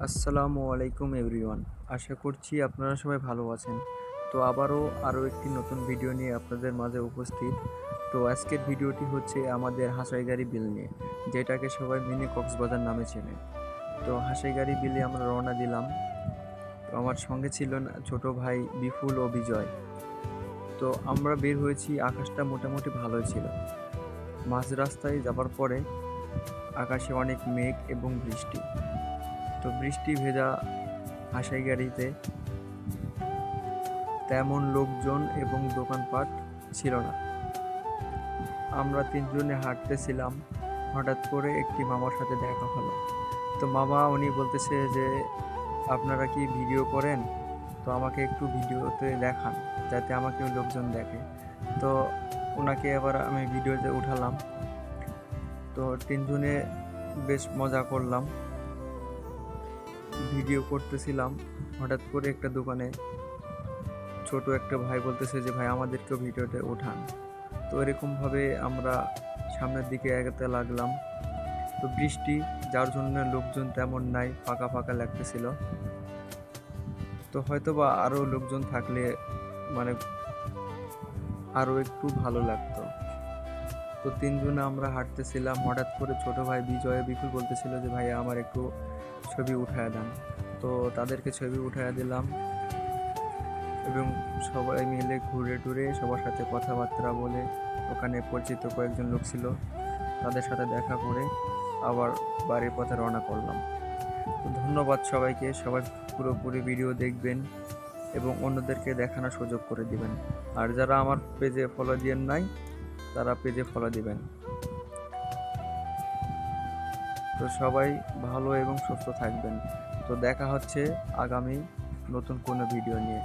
আসসালামু আলাইকুম এভরিওয়ান। আশা করছি আপনারা সবাই ভালো আছেন। তো আরও একটি নতুন ভিডিও নিয়ে আপনাদের মাঝে উপস্থিত। তো আজকের ভিডিওটি হচ্ছে আমাদের হাসাইগাড়ি বিল নিয়ে, যেটাকে সবাই মিনি কক্সবাজার নামে চেনে। তো হাসাইগাড়ি বিলে আমরা রওনা দিলাম। তো আমার সঙ্গে ছিলেন ছোট ভাই বিপুল ও বিজয়। তো আমরা বের হয়েছি, আকাশটা মোটামুটি ভালোই ছিল। মাঝ রাস্তায় যাবার পরে আকাশে অনেক মেঘ এবং বৃষ্টি। তো বৃষ্টি ভেজা হাসাইগাড়িতে তেমন লোকজন এবং দোকানপাট ছিল না। আমরা তিনজনে হাঁটতেছিলাম, হঠাৎ করে একটি মামার সাথে দেখা হলো। তো মামা উনি বলতেছে যে আপনারা কি ভিডিও করেন, তো আমাকে একটু ভিডিওতে দেখান যাতে আমাকেও লোকজন দেখে। তো ওনাকে এবার আমি ভিডিওতে উঠালাম। তো তিনজনে বেশ মজা করলাম, ভিডিও করতেছিলাম। হঠাৎ করে একটা দোকানে ছোট একটা ভাই বলতেছে যে ভাই আমাদেরকেও ভিডিওতে ওঠান। তো এরকমভাবে আমরা সামনের দিকে এগোতে লাগলাম। তো বৃষ্টি, যার জন্য লোকজন তেমন নাই, ফাঁকা ফাঁকা লাগতেছিল। তো হয়তো বা আরও লোকজন থাকলে মানে আরও একটু ভালো লাগতো। তো তিনজনে আমরা হাঁটতেছিলাম, হঠাৎ করে ছোট ভাই বিজয় বিপুল বলতেছিল যে ভাই আমার একটু ছবি উঠায় দেন। তো তাদেরকে ছবি উঠায় দিলাম এবং সবাই মিলে ঘুরে টুরে সবার সাথে কথাবার্তা বলে, ওখানে পরিচিত কয়েকজন লোক ছিল তাদের সাথে দেখা করে আবার বাড়ির পথে রওনা করলাম। তো ধন্যবাদ সবাইকে, সবাই পুরোপুরি ভিডিও দেখবেন এবং অন্যদেরকে দেখানোর সুযোগ করে দিবেন। আর যারা আমার পেজে ফলো দিয়েন নাই, তারা পেজে ফলো দিবেন। তো সবাই ভালো এবং সুস্থ থাকবেন। তো দেখা হচ্ছে আগামী নতুন কোনো ভিডিও নিয়ে।